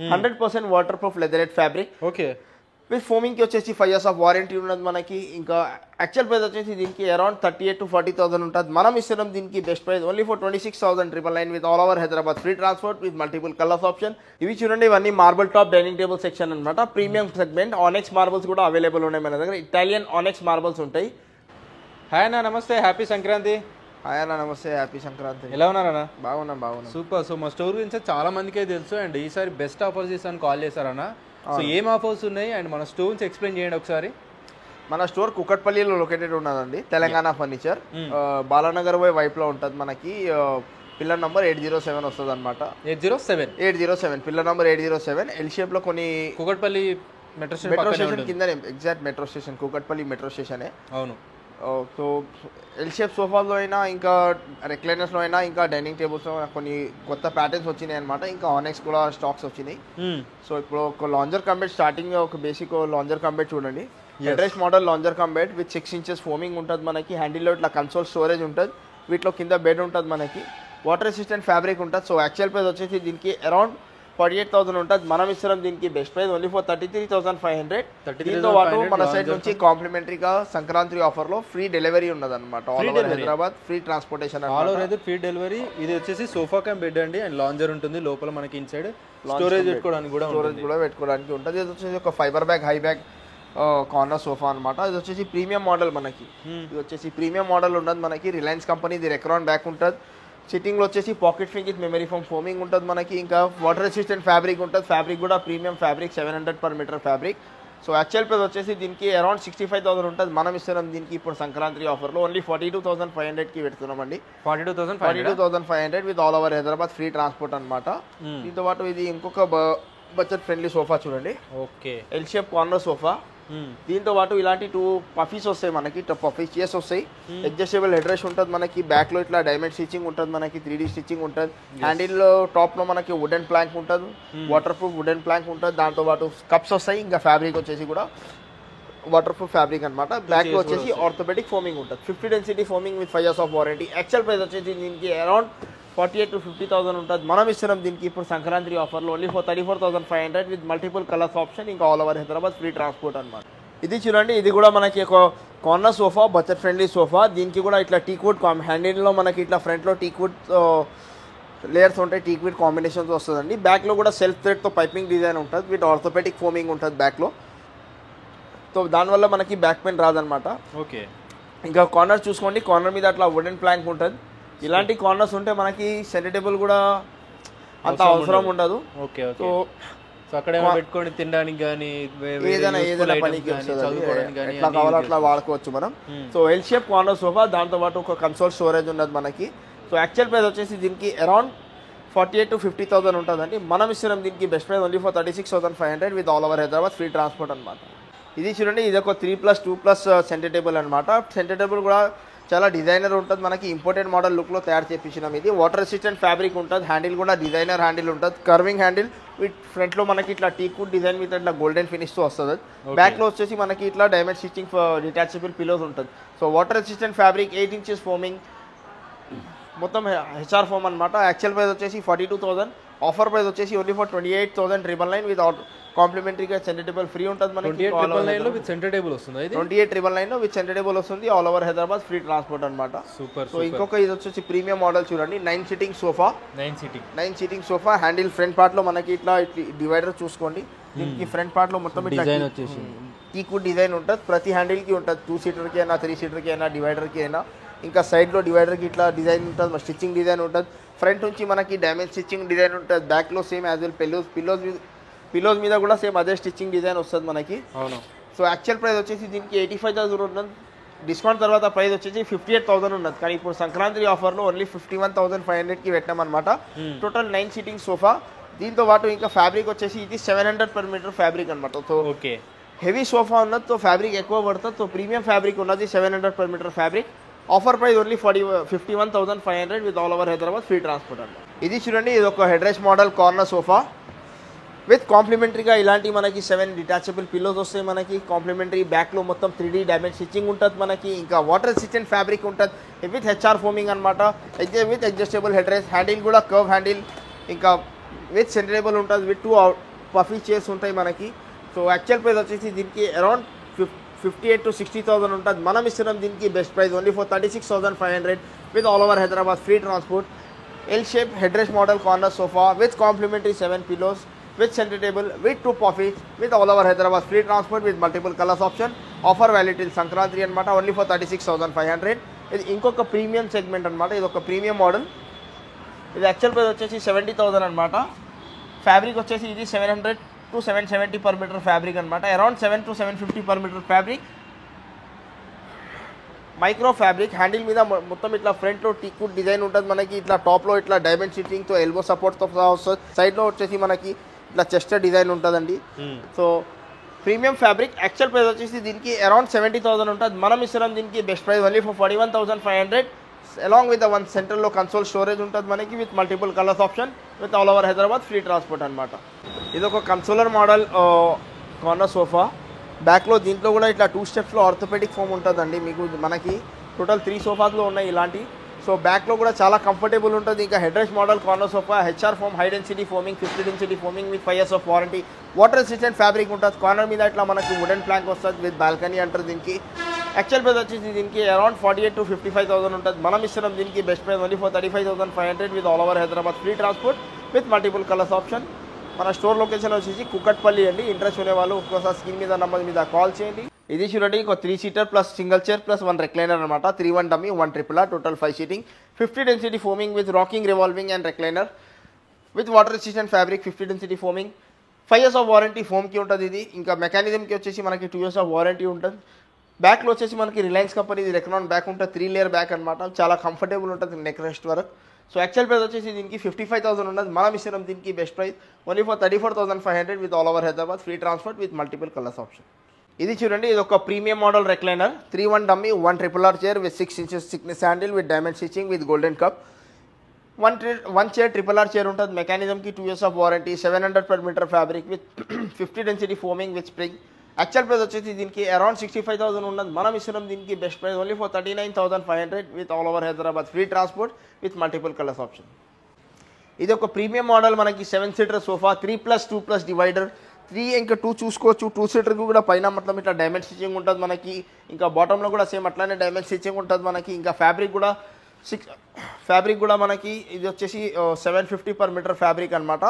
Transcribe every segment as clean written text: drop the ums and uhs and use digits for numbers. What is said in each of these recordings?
100% waterproof leatherette fabric. Okay. With ఫోమింగ్కి వచ్చేసి 5 years of warranty ఉన్నది మనకి. ఇంకా యాక్చువల్ ప్రైస్ వచ్చేసి దీనికి అరౌండ్ 38,000 to 40,000 ఉంటుంది. మనం ఇస్తున్నాం దీనికి best price only for 26,999 with all over Hyderabad free transport with multiple colours option. ఇవి చూడండి, ఇవన్నీ marble top dining table section అనమాట. Premium segment. ఆనెక్స్ మార్బుల్స్ కూడా అవైలబుల్ ఉన్నాయి మన దగ్గర. ఇటాలియన్ ఆనెక్స్ మార్బుల్స్ ఉంటాయి. హాయ్ అన్న, నమస్తే, హ్యాపీ సంక్రాంతి. హాయ్ అన్న, నమస్తే, హ్యాపీ సంక్రాంతి. ఎలా ఉన్నారన్న? బాగున్నాం. సూపర్. సో మా స్టోర్ గురించి చాలా మందికే తెలుసు అండ్ ఈసారి బెస్ట్ ఆఫర్స్ ఇస్తాను కాల్ చేశారన్న. సో ఏం ఆఫర్స్ ఉన్నాయి అండ్ మన స్టోర్స్ ఎక్స్ప్లెయిన్ చేయండి ఒకసారి. మన స్టోర్ కుకట్పల్లిలో లొకేటెడ్ ఉన్నదండి. తెలంగాణ ఫర్నిచర్. బాలానగర్ వైపులో ఉంటుంది మనకి. పిల్లర్ నంబర్ 807 వస్తుంది అనమాట. 807 పిల్లర్ నంబర్ 807. ఎల్ షేప్ లో కొన్ని కుకట్పల్లి మెట్రో స్టేషన్ కింద exact metro station Kukatpally metro స్టేషనే. అవును. సో ఎల్ షేప్ సోఫాలో అయినా ఇంకా రెక్లైనర్స్లో అయినా ఇంకా డైనింగ్ టేబుల్స్లో కొన్ని కొత్త ప్యాటర్న్స్ వచ్చినాయి అనమాట. ఇంకా ఆనెక్స్ కూడా స్టాక్స్ వచ్చినాయి. సో ఇప్పుడు ఒక లాంజర్ కంబెట్ స్టార్టింగ్ ఒక బేసిక్ లాంజర్ కంబెట్ చూడండి. Headrest model lounger cum bed with 6 inches foaming ఉంటుంది మనకి. హ్యాండిల్లో ఇట్లా కన్సోల్ స్టోరేజ్ ఉంటుంది. వీటిలో కింద బెడ్ ఉంటుంది మనకి. వాటర్ రెసిస్టెంట్ ఫ్యాబ్రిక్ ఉంటుంది. సో యాక్చువల్ ప్రైస్ వచ్చేసి దీనికి అరౌండ్ 48,000 ఉంటుంది. మనం ఇస్తున్నాం దీనికి బెస్ట్ ప్రైస్ ఓన్లీ ఫర్ 33,500. దీంతో పాటు మన సైడ్ నుంచి కాంప్లిమెంటరీగా సంక్రాంతి ఆఫర్ లో ఫ్రీ డెలివరీ ఉన్నది అనమాట. All over Hyderabad free transportation. All over అయితే ఫ్రీ డెలివరీ. ఇది వచ్చేసి సోఫా కమ్ బెడ్ అండి అండ్ లాంజర్ ఉంటుంది లోపల మనకి. ఇన్సైడ్ స్టోరేజ్ పెట్టుకోవడానికి ఉంటుంది. ఇది వచ్చేసి ఒక fibre bag high bag corner sofa అనమాట. ఇది వచ్చేసి ప్రీమియం మోడల్ మనకి. ఇది వచ్చేసి ప్రీమియం మోడల్ ఉన్నది మనకి. Reliance company. ఇది రెక్రాన్ బ్యాక్ ఉంటుంది. సిట్టింగ్ లో వచ్చేసి pocket ఫింగ్ with memory foam foaming ఉంటుంది మనకి. ఇంకా వాటర్ రెసిస్టెంట్ ఫ్యాబ్రిక్ ఉంటుంది. ఫ్యాబ్రిక్ కూడా premium fabric 700 per meter fabric. So actual price వచ్చేసి దీనికి అరౌండ్ 65,000 ఉంటుంది. మనం ఇస్తున్నాం దీనికి ఇప్పుడు సంక్రాంతి ఆఫర్లో ఓన్లీ 42,500కి పెడుతున్నామండి. 42,500 with all over Hyderabad free transport అనమాట. దీంతో పాటు ఇది ఇంకొక బడ్జెట్ ఫ్రెండ్లీ సోఫా చూడండి. Okay. L shape corner sofa. దీంతో పాటు ఇలాంటి 2 పఫీస్ వస్తాయి మనకి. పఫీ చైర్స్ వస్తాయి. అడ్జస్టబుల్ హెడ్ రెస్ట్ ఉంటుంది మనకి. బ్యాక్ లో ఇట్లా డైమండ్ స్టిచ్చింగ్ ఉంటుంది మనకి. 3D స్టిచ్చింగ్ ఉంటుంది. హ్యాండిల్ లో టాప్ లో మనకి వుడెన్ ప్లాంక్ ఉంటుంది. వాటర్ ప్రూఫ్ వుడెన్ ప్లాంక్ ఉంటుంది. దాంతో పాటు కప్స్ వస్తాయి. ఇంకా ఫ్యాబ్రిక్ వచ్చేసి కూడా వాటర్ ప్రూఫ్ ఫ్యాబ్రిక్ అనమాట. బ్యాక్ లో వచ్చేసి ఆర్థోపెడిక్ ఫోమింగ్ ఉంటుంది. 50 density foaming with 5 years of warranty. Actual price వచ్చేసి దీనికి అరౌండ్ 48,000 to 50,000 ఉంటుంది. మనం ఇస్తున్నాం దీనికి ఇప్పుడు సంక్రాంతి ఆఫర్లో only for 34,500 with multiple colours option. ఇంకా all over Hyderabad free transport అనమాట. ఇది చూడండి, ఇది కూడా మనకి ఒక corner sofa, budget friendly sofa. దీనికి కూడా ఇట్లా టీక్వుడ్ హ్యాండిల్లో మనకి ఇట్లా ఫ్రంట్లో టీక్వుడ్ లేయర్స్ ఉంటాయి. టీక్వుడ్ కాంబినేషన్స్ వస్తుందండి. బ్యాక్లో కూడా సెల్ఫ్ థ్రెడ్తో పైపింగ్ డిజైన్ ఉంటుంది. విత్ ఆర్థోపెటిక్ ఫోమింగ్ ఉంటుంది బ్యాక్లో. సో దానివల్ల మనకి బ్యాక్ పెయిన్ రాదనమాట. ఓకే. ఇంకా కార్నర్ చూసుకోండి. కార్నర్ మీద అట్లా వుడెన్ ప్లాంక్ ఉంటుంది. ఇలాంటి కార్నర్స్ ఉంటే మనకి సెంటర్ టేబుల్ కూడా అంత అవసరం ఉండదు. ఓకే. సో అక్కడ పెట్టుకొని తినడానికి కానీ ఏదైనా పనికి ఎట్లా కావాలో అట్లా వాడుకోవచ్చు మనం. So L shape corner sofa. దాంతో పాటు ఒక కన్సోల్ స్టోరేజ్ ఉన్నది మనకి. సో యాక్చువల్ ప్రైస్ వచ్చేసి దీనికి అరౌండ్ 48,000 to 50,000 ఉంటుందండి. మనం ఇస్తున్నాం దీనికి best price only for 36,500 with all over Hyderabad free transport అనమాట. ఇది చూడండి, ఇది ఒక 3+2+ సెంటర్ టేబుల్ అనమాట. సెంటర్ టేబుల్ కూడా చాలా డిజైనర్ ఉంటుంది మనకి. ఇంపోర్టెడ్ మోడల్ లుక్లో తయారు చేయించినాం. ఇది వాటర్ రెసిస్టెంట్ ఫ్యాబ్రిక్ ఉంటుంది. హ్యాండిల్ కూడా డిజైనర్ హ్యాండిల్ ఉంటుంది. కర్వింగ్ హ్యాండిల్ విత్ ఫ్రంట్లో మనకి ఇట్లా టీక్వుడ్ డిజైన్ మీద ఇట్లా గోల్డెన్ ఫినిష్తో వస్తుంది. బ్యాక్లో వచ్చేసి మనకి ఇట్లా డైమండ్ స్టిచ్చింగ్ డిటాచబుల్ పిలోస్ ఉంటుంది. So water resistant fabric 8 inches foaming మొత్తం హెచ్ఆర్ ఫోమ్ అనమాట. యాక్చువల్ ప్రైస్ వచ్చేసి 42,000. ఆఫర్ ప్రైస్ వచ్చేసి ఓన్లీ ఫర్ 28,999 విత్ కాంప్లిమెంటరీగా సెంటర్ టేబుల్ ఫ్రీ ఉంటుంది మనకి. 28,999 విత్ సెంటర్ టేబుల్ వస్తుంది. 28,999 విత్ సెంటర్ టేబుల్ వస్తుంది. All over Hyderabad free transport అనమాట. సూపర్. సో ఇంకొక ఇది వచ్చేసి ప్రీమియం మోడల్ చూడండి. 9 seating sofa. 9 seating sofa. Handle front part లో మనకి ఇట్లా డివైడర్ చూసుకోండి. దీనికి ఫ్రంట్ పార్ట్ లో మొత్తం డిజైన్ వచ్చేసి టీక్వుడ్ డిజైన్ ఉంటుంది. ప్రతి హ్యాండిల్ కి ఉంటుంది. 2 seater కి అయినా 3 seater కి అయినా డివైడర్ కి అయినా. ఇంకా సైడ్ లో డివైడర్ కి ఇట్లా డిజైన్ ఉంటుంది. స్టిచ్చింగ్ డిజైన్ ఉంటుంది. ఫ్రంట్ నుంచి మనకి డైమండ్ స్టిచ్చింగ్ డిజైన్ ఉంటుంది. బ్యాక్ లో సేమ్ యాజ్ వెల్ పిల్లోస్ మీద కూడా సేమ్ అదే స్టిచ్చింగ్ డిజైన్ వస్తుంది మనకి. అవును. సో యాక్చువల్ ప్రైస్ వచ్చేసి దీనికి 85,000 ఉన్నది. డిస్కౌంట్ తర్వాత ప్రైస్ వచ్చేసి 58,000 ఉన్నది. కానీ ఇప్పుడు సంక్రాంతి ఆఫర్లో ఓన్లీ 51,500కి పెట్టామన్నమాట. Total 9 seating sofa. దీంతో పాటు ఇంకా ఫ్యాబ్రిక్ వచ్చేసి ఇది 700 per meter ఫ్యాబ్రిక్ అనమాట. సో ఓకే, హెవీ సోఫా ఉన్నది. సో ఫ్యాబ్రిక్ ఎక్కువ పడుతుంది. సో ప్రీమియం ఫ్యాబ్రిక్ ఉన్నది 700 per meter fabric. Offer price only 51,500 with all over Hyderabad free transport అనమాట. ఇది చూడండి, ఇది ఒక head rest model corner sofa with కాంప్లిమెంటరీగా ఇలాంటి మనకి 7 డిటాచబుల్ పిల్లోస్ వస్తాయి మనకి. కాంప్లిమెంటరీ బ్యాక్లో మొత్తం 3D డైమండ్ స్టిచ్చింగ్ ఉంటుంది మనకి. ఇంకా వాటర్ రెసిస్టెంట్ ఫ్యాబ్రిక్ ఉంటుంది విత్ హెచ్ఆర్ ఫోమింగ్ అనమాట. With adjustable head rest. Handle కూడా కర్వ్ హ్యాండిల్. ఇంకా విత్ సెంటర్ టేబుల్ ఉంటుంది, విత్ 2 పఫీ చైర్స్ ఉంటాయి మనకి. సో యాక్చువల్ ప్రైస్ వచ్చేసి దీనికి అరౌండ్ 58,000 to 60,000 ఉంటుంది. మనం ఇస్తున్నాం దీనికి best price only for 36,500 with all over Hyderabad free transport. L shape head rest model corner sofa with complimentary 7 pillows with centre table with 2 puffies with all over Hyderabad free transport with multiple colours option. Offer valid till Sankranti అనమాట, only for 36,500. ఇది ఇంకొక premium segment అనమాట, ఇది ఒక premium model. ఇది actual price వచ్చేసి 70,000 అనమాట. Fabric వచ్చేసి ఇది 700 to 770 per meter ఫ్యాబ్రిక్ అనమాట. Around 7 to 750 per meter fabric. Micro fabric handle మీద మొత్తం ఇట్లా ఫ్రంట్లో టీకుడ్ డిజైన్ ఉంటుంది మనకి. ఇట్లా టాప్లో ఇట్లా డైమండ్ సిట్టింగ్తో ఎల్బో సపోర్ట్తో వస్తుంది. సైడ్లో వచ్చేసి మనకి ఇట్లా చెస్ట్ డిజైన్ ఉంటుందండి. So premium fabric. Actual price వచ్చేసి దీనికి అరౌండ్ 70,000 ఉంటుంది. మనం ఇస్తున్నాం దీనికి best price only for 41,500. Along with one సెంటర్లో కన్సోల్ స్టోరేజ్ ఉంటుంది మనకి with multiple colours option with all over Hyderabad free transport అనమాట. ఇది ఒక కన్సోలర్ మోడల్ కార్నర్ సోఫా. బ్యాక్లో దీంట్లో కూడా ఇట్లా 2 స్టెప్స్లో ఆర్థోపెడిక్ ఫోమ్ ఉంటుందండి. మీకు మనకి టోటల్ 3 సోఫాస్లో ఉన్నాయి ఇలాంటి. సో బ్యాక్లో కూడా చాలా కంఫర్టబుల్ ఉంటుంది. ఇంకా head rest model corner sofa, HR foam, high density foaming, 50 density foaming with 5 years of warranty. Water resistant fabric ఉంటుంది. కార్నర్ మీద ఇట్లా మనకి వుడెన్ ప్లాంక్ వస్తుంది విత్ బాల్కనీ అంటారు దీనికి. యాక్చువల్ ప్రైస్ వచ్చేసి దీనికి అరౌండ్ 48,000 to 55,000 ఉంటుంది. మనం ఇస్తున్నాం దీనికి best price only for 35,500 with all over Hyderabad free transport with multiple colours option. మన స్టోర్ లొకేషన్ వచ్చేసి కుక్కట్పల్లి అండి. ఇంట్రెస్ట్ ఉండే వాళ్ళు ఒక్కోసారి స్క్రీన్ మీద నెంబర్ మీద కాల్ చేయండి. ఇది చూడండి, ఒక 3 seater plus single chair plus 1 recliner అనమాట. 3-1 dummy, 1 triple R, total 5 seating, 50 density foaming with rocking revolving and recliner with water resistant fabric, 50 density foaming, 5 years of warranty ఫోమ్కి ఉంటుంది ఇది. ఇంకా మెకానిజంకి వచ్చేసి మనకి 2 years ఆఫ్ వారంటీ ఉంటుంది. బ్యాక్లో వచ్చేసి మనకి రిలయన్స్ కంపెనీ రెక్నాన్ బ్యాక్ ఉంటుంది. 3 layer బ్యాక్ అనమాట. చాలా కంఫర్టబుల్ ఉంటుంది నెక్ రెస్ట్ వరకు. సో యాక్చువల్ ప్రైస్ వచ్చేసి దీనికి 55,000 ఉన్నది. మనం ఇస్తున్నాం దీనికి best price only for 34,500 with all over Hyderabad free transport with multiple colours option. ఇది చూడండి, ఇది ఒక premium model recliner. 3-1 dummy, 1 triple R chair with 6 inches thickness handle with diamond stitching with golden cup. 1 chair triple R chair ఉంటుంది. మెకానిజంకి 2 years of warranty, 700 per meter fabric with 50 density foaming with spring. Actual price వచ్చేసి దీనికి around 65,000 ఉన్నది. మనం ఇస్తున్నాం దీనికి best price only for 39,500 with all over Hyderabad free transport with multiple colours option. ఇది ఒక premium model మనకి 7 seater సోఫా, 3+2+ డివైడర్. 3 ఇంకా 2 చూసుకోవచ్చు. 2 seaterకి కూడా పైన మొత్తం ఇట్లా డైమండ్ స్టిచింగ్ ఉంటుంది మనకి. ఇంకా బాటంలో కూడా సేమ్ అట్లానే డైమండ్ స్టిచింగ్ ఉంటుంది మనకి. ఇంకా ఫ్యాబ్రిక్ కూడా మనకి ఇది వచ్చేసి 750 per meter ఫ్యాబ్రిక్ అనమాట.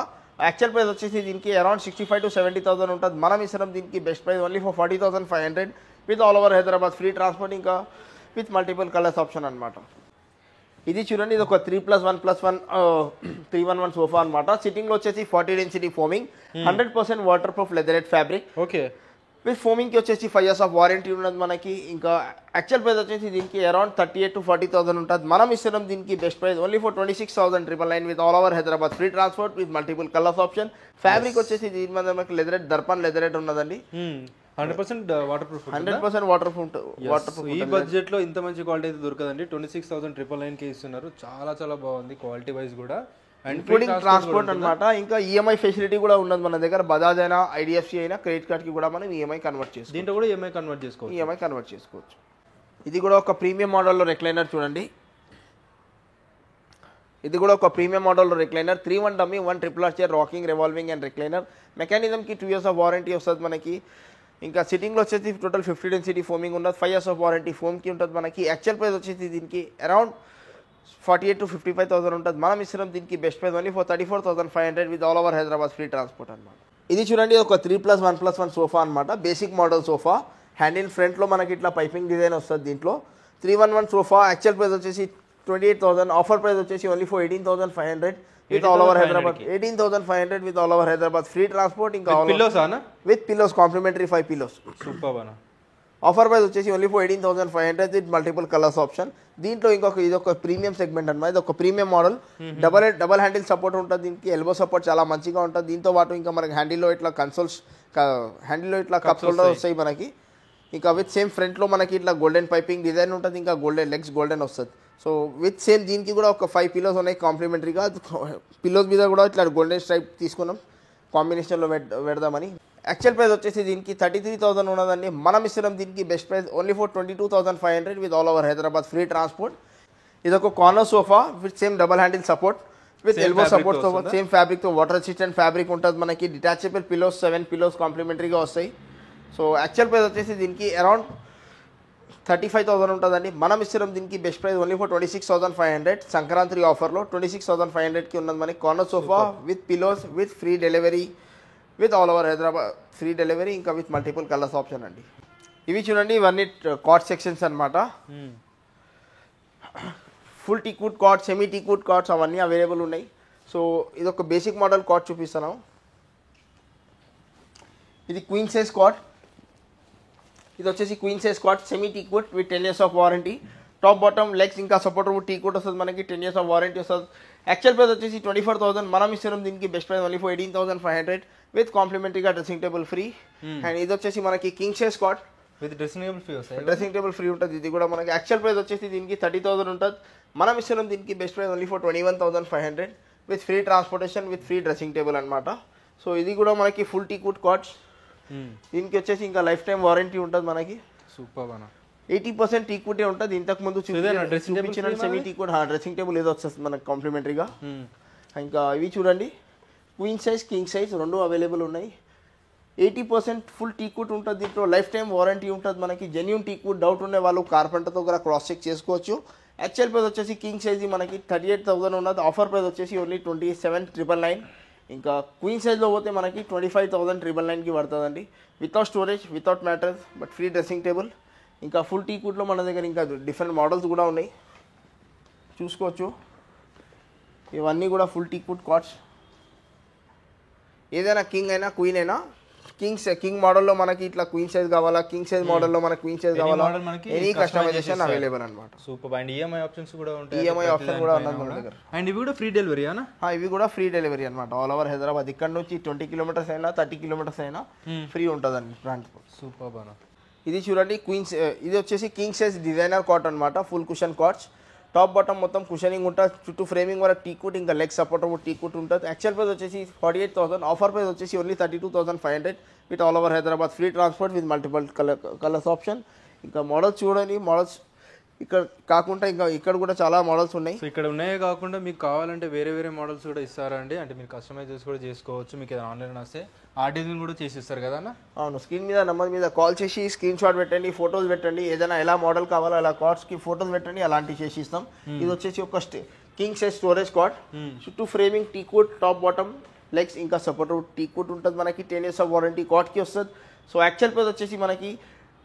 యాక్చువల్ ప్రైస్ వచ్చేసి దీనికి అరౌండ్ 65,000 to 70,000 ఉంటుంది. మనం ఇస్తున్నాం దీనికి best price only for 40,500 with all over Hyderabad free transport ఇంకా విత్ మల్టిపుల్ కలర్స్ ఆప్షన్ అనమాట. ఇది చూడండి, ఇది ఒక 3+1+1 3-1-1 సోఫా అనమాట. సిట్టింగ్లో వచ్చేసి 40 density foaming, 100% waterproof leatherette fabric. Okay, with ఫోమింగ్కి వచ్చేసి 5 years ఆఫ్ వారంటీ ఉన్నది మనకి. ఇంకా యాక్చువల్ ప్రైస్ వచ్చేసి దీనికి అరౌండ్ 38,000 to 40,000 ఉంటుంది. మనం ఇస్తున్నాం దీనికి best price only for 26,999 with all over Hyderabad free transport with multiple colours option. Fabric వచ్చేసి దీని మీద మనకి లెదరేట్, దర్పన్ లెదరేట్ ఉన్నదండి. 100% వాటర్ ప్రూఫ్, 100% వాటర్ ప్రూఫ్. ఈ బడ్జెట్ లో ఇంత మంచి క్వాలిటీ అయితే దొరకదండి. 26,999 ఇస్తున్నారు. చాలా చాలా బాగుంది క్వాలిటీ వైజ్ కూడా, ఇంక్లూడింగ్ ట్రాన్స్పోర్ట్ అనమాట. ఇంకా ఈఎంఐ ఫెసిలిటీ కూడా ఉన్నది మన దగ్గర. బజాజ్ అయినా, ఐడిఎఫ్సి అయినా, క్రెడిట్ కార్డ్కి కూడా మనం ఈఎంఐ కన్వర్ట్ చేసుకోవచ్చు. దీంట్లో కూడా ఈఎంఐ కన్వర్ట్ చేసుకోవచ్చు. ఇది కూడా ఒక ప్రీమియం మోడల్లో రెక్లైనర్ చూడండి. ఇది కూడా ఒక ప్రీమియం మోడల్లో recliner. 3-1 dummy, 1 triple R chair, rocking revolving and recliner. మెకానిజంకి 2 years ఆఫ్ వారంటీ వస్తుంది మనకి. ఇంకా సిట్టింగ్లో వచ్చేసి టోటల్ 50 density ఫోమింగ్ ఉన్నది. 5 years ఆఫ్ వారంటీ ఫోమ్కి ఉంటుంది మనకి. యాక్చువల్ ప్రైస్ వచ్చేసి దీనికి అరౌండ్ 48,000 to 55,000 ఉంటుంది. మనం ఇస్తున్నాం దీనికి best price only for 34,500 with all over Hyderabad free transport అనమాట. ఇది చూడండి, ఒక 3+1+1 సోఫా అనమాట. Basic model sofa. హ్యాండిల్ ఫ్రంట్లో మనకి ఇట్లా పైపింగ్ డిజైన్ వస్తుంది దీంట్లో. 3-1-1 సోఫా. యాక్చువల్ ప్రైస్ వచ్చేసి 28,000. ఆఫర్ ప్రైస్ వచ్చేసి only for 18,500 with all over Hyderabad. 18,500 with all over Hyderabad free transport. ఇంకా with pillows, complimentary 5 pillows. Super అన్న. ఆఫర్ ప్రైస్ వచ్చేసి only for 18,500 with multiple colours option. దీంట్లో ఇది ఒక ప్రీమియం సెగ్మెంట్ అనమాట. ఇది ఒక premium model. Double handle support ఉంటుంది దీనికి. ఎల్బో సపోర్ట్ చాలా మంచిగా ఉంటుంది. దీంతో పాటు ఇంకా మనకి హ్యాండిల్లో ఇట్లా కప్స్ హోల్డర్ వస్తాయి మనకి. ఇంకా విత్ సేమ్ ఫ్రంట్లో మనకి ఇట్లా గోల్డెన్ పైపింగ్ డిజైన్ ఉంటుంది. ఇంకా గోల్డెన్ వస్తుంది. సో విత్ సేమ్ దీనికి కూడా ఒక 5 pillows ఉన్నాయి కాంప్లిమెంటరీగా. పిల్లోస్ మీద కూడా ఇట్లా గోల్డెన్ స్ట్రైప్ తీసుకున్నాం కాంబినేషన్లో పెడదామని. యాక్చువల్ ప్రైస్ వచ్చేసి దీనికి 33,000 ఉన్నదండి. మనం ఇస్తున్నాం దీనికి best price only for 22,500 with all over Hyderabad free transport. ఇది ఒక corner sofa with same double handle support. With elbow support తో సేమ్ ఫ్యాబ్రిక్ తో వాటర్ రెసిస్టెంట్ ఫ్యాబ్రిక్ ఉంటుంది మనకి. డిటాచబుల్ పిలోస్ 7 పిలోస్ కాంప్లిమెంటరీగా వస్తాయి. సో యాక్చువల్ ప్రైస్ వచ్చేసి దీనికి అరౌండ్ 35,000 ఉంటుందండి. మనం ఇస్తున్నాం దీనికి best price only for 26,500. Sankranti ఆఫర్లో 26,500కి ఉన్నది మనకి. Corner sofa with pillows with free delivery with all over Hyderabad free delivery, ఇంకా విత్ మల్టిపుల్ కలర్స్ ఆప్షన్ అండి. ఇవి చూడండి, ఇవన్నీ కాట్ సెక్షన్స్ అనమాట. Full teakwood cot, semi teakwood cots అవన్నీ అవైలబుల్ ఉన్నాయి. సో ఇది ఒక బేసిక్ మోడల్ కాట్ చూపిస్తాను. ఇది క్వీన్ సైజ్ కాట్. ఇది వచ్చేసి queen size cot semi teakwood with 10 years of warranty. Top bottom legs ఇంకా సపోర్టర్ టీక్వుడ్ వస్తుంది మనకి. 10 years ఆఫ్ వారంటీ వస్తుంది. యాక్చువల్ ప్రైస్ వచ్చేసి 24,000. మనం ఇస్తున్నాం దీనికి best price only for 18,500 with కాంప్లిమెంటరీగా డ్రెస్సింగ్ టేబుల్ ఫ్రీ. అండ్ ఇది వచ్చేసి మనకి king size cot with dressing table free వస్తాయి. డ్రెస్సింగ్ టేబుల్ ఫ్రీ ఉంటుంది. ఇది కూడా మనకి యాక్చువల్ ప్రైస్ వచ్చేసి దీనికి 30,000 ఉంటుంది. మనం ఇస్తున్నాం దీనికి best price only for 21,500 with free transportation with free dressing table అనమాట. సో ఇది కూడా మనకి ఫుల్ టీక్వుడ్ కాట్స్. దీనికి వచ్చేసి ఇంకా లైఫ్ టైం వారంటీ ఉంటుంది మనకి. సూపర్ అన్న. 80% టీక్వుడే ఉంటుంది. ఇంతకు ముందు చూపించిన సెమీ టీక్వుడ్ డ్రెస్సింగ్ టేబుల్ ఏదో వస్తుంది మనకి కాంప్లిమెంటరీగా. ఇంకా ఇవి చూడండి, క్వీన్ సైజ్ కింగ్ సైజ్ రెండు అవైలబుల్ ఉన్నాయి. 80% ఫుల్ టీక్వుడ్ ఉంటుంది. దీంట్లో లైఫ్ టైం వారంటీ ఉంటుంది మనకి. Genuine teakwood. డౌట్ ఉండే వాళ్ళు కార్పెంటర్తో కూడా క్రాస్ చెక్ చేసుకోవచ్చు. యాక్చువల్ ప్రైస్ వచ్చేసి కింగ్ సైజ్ మనకి 38,000 ఉన్నది. ఆఫర్ ప్రైస్ వచ్చేసి ఓన్లీ 27,999. ఇంకా క్వీన్ సైజ్లో పోతే మనకి 25,999కి పడుతుందండి. Without storage, without mattress, but free dressing table. ఇంకా ఫుల్ టీక్వుడ్లో మన దగ్గర ఇంకా డిఫరెంట్ మోడల్స్ కూడా ఉన్నాయి, చూసుకోవచ్చు. ఇవన్నీ కూడా ఫుల్ టీక్వుడ్ కాట్స్. ఏదైనా కింగ్ అయినా క్వీన్ అయినా, కింగ్ మోడల్లో మనకి ఇట్లా క్వీన్ సైజ్ కావాలా, కింగ్ సైజ్ మోడల్లో మనకి క్వీన్ సైజ్ కావాలా, ఎనీ కస్టమైజేషన్ అవైలబుల్ అనమాట. సూపర్. అండ్ ఈఎంఐ ఆప్షన్స్ కూడా ఉంటాయి. ఈఎంఐ ఆప్షన్ కూడా ఉన్నది మన దగ్గర. అండ్ ఇవి కూడా ఫ్రీ డెలివరీ అన్న. ఇవి కూడా ఫ్రీ డెలివరీ అనమాట. All over Hyderabad. ఇక్కడ నుంచి 20 kilometers అయినా 30 kilometers అయినా ఫ్రీ ఉంటుందండి ట్రాన్స్పోర్ట్. సూపర్ అన్న. ఇది చూడండి క్వీన్స్. ఇది వచ్చేసి కింగ్ సైజ్ డిజైనర్ కాట్ అనమాట. Full cushion cots. Top bottom మొత్తం కుషనింగ్ ఉంటుంది. చుట్టూ ఫ్రేమింగ్ వరకు టీక్వుడ్, ఇంకా లెగ్ సపోర్ట్ టీక్వుడ్ ఉంటుంది. యాక్చువల్ ప్రైస్ వచ్చేసి 48,000. ఆఫర్ ప్రైస్ వచ్చేసి only 32,500 with all over Hyderabad free transport with multiple colours option. ఇంకా మోడల్స్ చూడండి, మోడల్స్ ఇక్కడ కాకుండా ఇంకా ఇక్కడ కూడా చాలా మోడల్స్ ఉన్నాయి. సో ఇక్కడ ఉన్నాయే కాకుండా మీకు కావాలంటే వేరే వేరే మోడల్స్ కూడా ఇస్తారా అండి? అంటే మీరు కస్టమైజెస్ కూడా చేసుకోవచ్చు. మీకు ఏదైనా ఆన్లైన్ వస్తే ఆ డిజైన్ కూడా చేసి ఇస్తారు కదా అన్న? అవును. స్క్రీన్ మీద నెంబర్ మీద కాల్ చేసి స్క్రీన్ షాట్ పెట్టండి, ఫోటోస్ పెట్టండి. ఏదైనా ఎలా మోడల్ కావాలో అలా కార్డ్స్కి ఫోటోస్ పెట్టండి, అలాంటివి చేసి ఇస్తాం. ఇది వచ్చేసి ఒక కింగ్ సైజ్ స్టోరేజ్ కార్డ్. చుట్టూ framing teakwood, top bottom legs ఇంకా సపోర్ట్ టీక్వుడ్ ఉంటుంది మనకి. 10 years ఆఫ్ వారంటీ కార్డ్కి వస్తుంది. సో యాక్చువల్ ప్రైస్ వచ్చేసి మనకి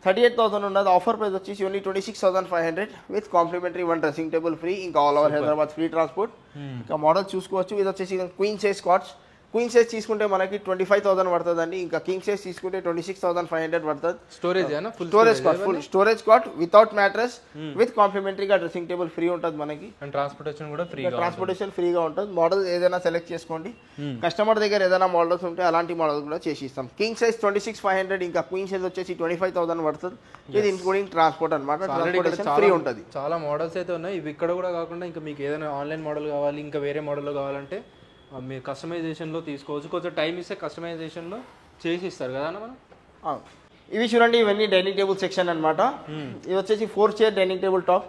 38,000 ఉన్నది. ఆఫర్ ప్రైస్ వచ్చేసి only 26,500 with complimentary 1 dressing table free, ఇంకా all over Hyderabad free transport. ఇంకా మోడల్ చూసుకోవచ్చు. ఇది వచ్చేసి queen size cots. Queen size తీసుకుంటే మనకి 25,000 పడుతుందండి. ఇంకా కింగ్ సైజ్ తీసుకుంటే 26,500 పడుతుంది. Storage full storage cot without mattress with కాంప్లిమెంటరీగా డ్రెస్సింగ్ టేబుల్ ఫ్రీ ఉంటుంది మనకి. అండ్ ట్రాన్స్పోర్టేషన్ కూడా ఫ్రీగా ఉంటుంది. మోడల్ ఏదైనా సెలెక్ట్ చేసుకోండి. కస్టమర్ దగ్గర ఏదైనా మోడల్స్ ఉంటే అలాంటి మోడల్స్ కూడా చేసి ఇస్తాం. కింగ్ సైజ్ 26,500, ఇంకా క్వీన్ సైజ్ వచ్చేసి 25,000 పడుతుంది. ఇది ఇన్క్లూడింగ్ ట్రాన్స్పోర్ట్ అనమాట. ట్రాన్స్పోర్టేషన్ ఫ్రీ ఉంటుంది. చాలా మోడల్స్ అయితే ఉన్నాయి. ఇవి ఇక్కడ కూడా కాకుండా ఇంకా మీకు ఏదైనా ఆన్లైన్ మోడల్ కావాలి, ఇంకా వేరే మోడల్లో కావాలంటే మీరు కస్టమైజేషన్లో తీసుకోవచ్చు. కొంచెం టైం ఇస్తే కస్టమైజేషన్లో చేసి ఇస్తారు కదా అన్న మనం. ఇవి చూడండి, ఇవన్నీ డైనింగ్ టేబుల్ సెక్షన్ అనమాట. ఇది వచ్చేసి 4 chair dining table top.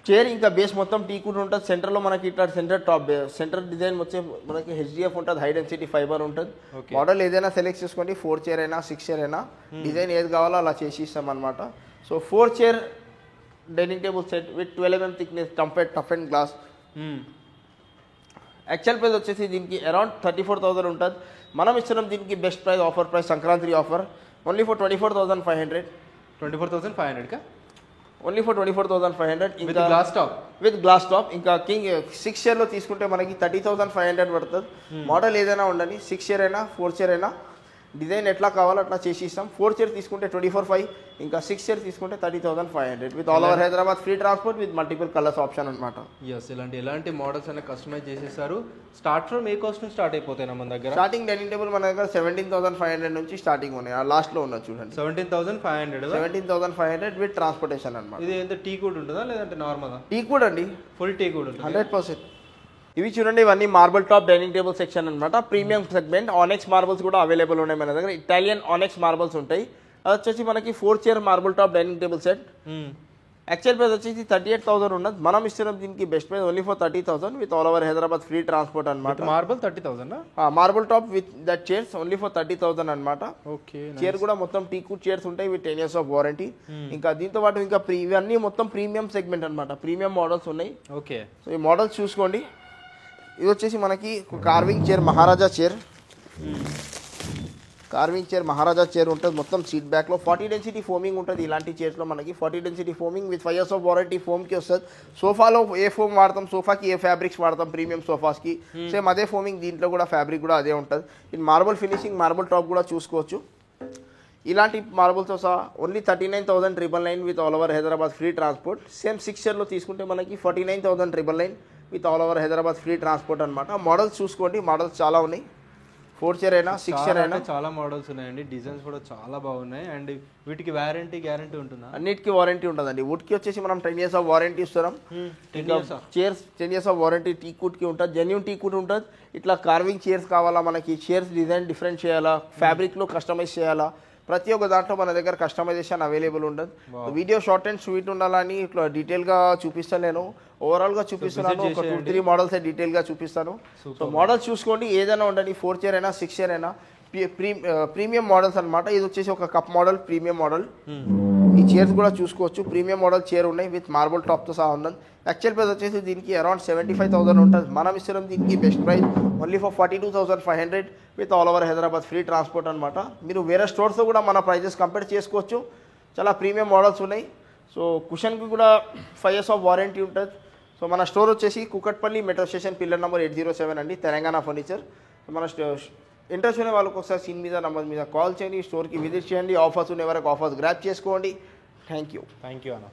Chair ఇంకా బేస్ మొత్తం టీక్వుడ్ ఉంటుంది. సెంటర్లో మనకి ఇట్లా సెంటర్ డిజైన్ వచ్చే మనకి HDF ఉంటుంది. హై డెన్సిటీ ఫైబర్ ఉంటుంది. మోడల్ ఏదైనా సెలెక్ట్ చేసుకోండి. 4 chair అయినా 6 chair అయినా డిజైన్ ఏది కావాలో అలా చేసి ఇస్తాం అనమాట. So 4 chair dining table set with 12 mm thickness tough and glass. Actual price వచ్చేసి దీనికి అరౌండ్ 34,000 ఉంటుంది. మనం ఇస్తున్నాం దీనికి best price offer price Sankranti offer only for 24,500. 24,500 only for 24,500 ఇంకా విత్ గ్లాస్ టాప్. ఇంకా కింగ్ 6 chairలో తీసుకుంటే మనకి 30,500 పడుతుంది. మోడల్ ఏదైనా ఉండని, 6 chair అయినా 4 chair అయినా డిజైన్ ఎట్లా కావాలో అట్లా చేసి ఇస్తాం. 4 chair తీసుకుంటే 24,500, ఇంకా 6 chair తీసుకుంటే 30,500 with all over Hyderabad free transport with multiple colours option అనమాట. ఎలాంటి మోడల్స్ అయినా కస్టమైజ్ చేసేస్తారు. స్టార్ట్ ఫ్రమ్ ఏ కాస్ట్ నుంచి స్టార్ట్ అయిపోతాయి మన దగ్గర? స్టార్టింగ్ డైనింగ్ టేబుల్ మన దగ్గర 17,500 నుంచి స్టార్టింగ్ ఉన్నాయి. ఆ లాస్ట్లో ఉన్నది చూడండి, 17,500 విత్ ట్రాన్స్పోర్టేషన్ అనమాట. ఇది ఎంత టీక్వుడ్ ఉంటుందా లేదంటే నార్మల్? టీక్వుడ్ అండి, ఫుల్ టీక్వుడ్ 100%. ఇవి చూడండి, ఇవన్నీ marble top dining table section అనమాట. Premium segment. ఆనెక్స్ మార్బుల్స్ కూడా అవైలబుల్ ఉన్నాయి మన దగ్గర. ఇటాలియన్ ఆనెక్స్ మార్బుల్స్ ఉంటాయి. అది వచ్చేసి మనకి 4 chair marble top dining table set. Actual price వచ్చేసి 38,000 ఉన్నది, మనం ఇస్తున్నాం దీనికి best price only for 30,000 with all over Hyderabad free transport అనమాట. Marble 30,000. Marble top with that chairs only for 30,000 అనమాట. ఓకే. చైర్ కూడా మొత్తం టీకూడ్ చైర్స్ ఉంటాయి విత్ 10 years ఆఫ్ వారంటీ. ఇంకా దీంతో పాటు ఇంకా ఇవన్నీ మొత్తం ప్రీమియం సెగ్మెంట్ అనమాట, ప్రీమియం మోడల్స్ ఉన్నాయి. ఓకే. సో ఈ మోడల్స్ చూసుకోండి. ఇది వచ్చేసి మనకి కార్వింగ్ చైర్ మహారాజా చైర్, కార్వింగ్ చైర్ మహారాజా చైర్ ఉంటుంది మొత్తం సీట్ బ్యాక్లో 40 డెన్సిటీ ఫోమింగ్ ఉంటుంది. ఇలాంటి చైర్స్లో మనకి 40 density foaming with 5 years of warranty ఫోమ్కి వస్తుంది. సోఫాలో ఏ ఫోమ్ వాడతాం, సోఫాకి ఏ ఫ్యాబ్రిక్స్ వాడతాం ప్రీమియం సోఫాస్కి, సేమ్ అదే ఫోమింగ్ దీంట్లో కూడా ఫ్యాబ్రిక్ కూడా అదే ఉంటుంది. ఇది మార్బుల్ ఫినిషింగ్, మార్బుల్ టాప్ కూడా చూసుకోవచ్చు. ఇలాంటి మార్బుల్తో సహా only 39,999 with all over Hyderabad free transport. Same 6 చైర్లో తీసుకుంటే మనకి 49,999 with all over Hyderabad free transport అనమాట. మోడల్స్ చూసుకోండి, మోడల్స్ చాలా ఉన్నాయి. 4 చైర్ అయినా 6 చైర్ అయినా చాలా మోడల్స్ ఉన్నాయండి, డిజైన్స్ కూడా చాలా బాగున్నాయి. అండ్ వీటికి గ్యారంటీ ఉంటుందా? అన్నిటికీ వారంటీ ఉంటుందండి. వుడ్కి వచ్చేసి మనం 10 years ఆఫ్ వారంటీ ఇస్తున్నాం. చైర్స్ 10 years ఆఫ్ వారంటీ టీకూడ్కి ఉంటుంది, జెన్యూన్ టీకూడ్ ఉంటుంది. ఇట్లా కార్వింగ్ చైర్స్ కావాలా మనకి, చైర్స్ డిజైన్ డిఫరెంట్ చేయాలా, ఫ్యాబ్రిక్లో కస్టమైజ్ చేయాలా, ప్రతి ఒక్క దాంట్లో మన దగ్గర కస్టమైజేషన్ అవైలబుల్ ఉంటుంది. వీడియో షార్ట్ అండ్ స్వీట్ ఉండాలని ఇట్లా డీటెయిల్గా చూపిస్తాను, నేను ఓవరాల్గా చూపిస్తున్నాను. ఒక 2-3 మోడల్స్ డీటెయిల్గా చూపిస్తాను. సో మోడల్స్ చూసుకోండి, ఏదైనా ఉండండి, 4 చైర్ అయినా 6 చైర్ అయినా ప్రీమియం మోడల్స్ అనమాట. ఇది వచ్చేసి ఒక కప్ మోడల్, ప్రీమియం మోడల్. ఈ చైర్స్ కూడా చూసుకోవచ్చు, ప్రీమియం మోడల్ చైర్ ఉన్నాయి విత్ మార్బుల్ టాప్తో సహా ఉన్నది. యాక్చువల్ ప్రైస్ వచ్చేసి దీనికి అరౌండ్ 75,000 ఉంటుంది, మనం ఇస్తున్నాం దీనికి best price only for 42,500 with all over Hyderabad free transport అనమాట. మీరు వేరే స్టోర్స్తో కూడా మన ప్రైజెస్ కంపేర్ చేసుకోవచ్చు, చాలా ప్రీమియం మోడల్స్ ఉన్నాయి. సో కుషన్కి కూడా 5 years ఆఫ్ వారంటీ ఉంటుంది. సో మన స్టోర్ వచ్చేసి Kukatpally metro station pillar number 807 అండి, తెలంగాణ ఫర్నిచర్. మన ఇంట్రెస్ట్ ఉన్న వాళ్ళకి ఒకసారి సీన్ మీద నెంబర్ మీద కాల్ చేయండి, స్టోర్కి విజిట్ చేయండి, ఆఫర్స్ ఉన్న వరకు ఆఫర్స్ గ్రాప్ చేసుకోండి. థ్యాంక్ యూ అన్న.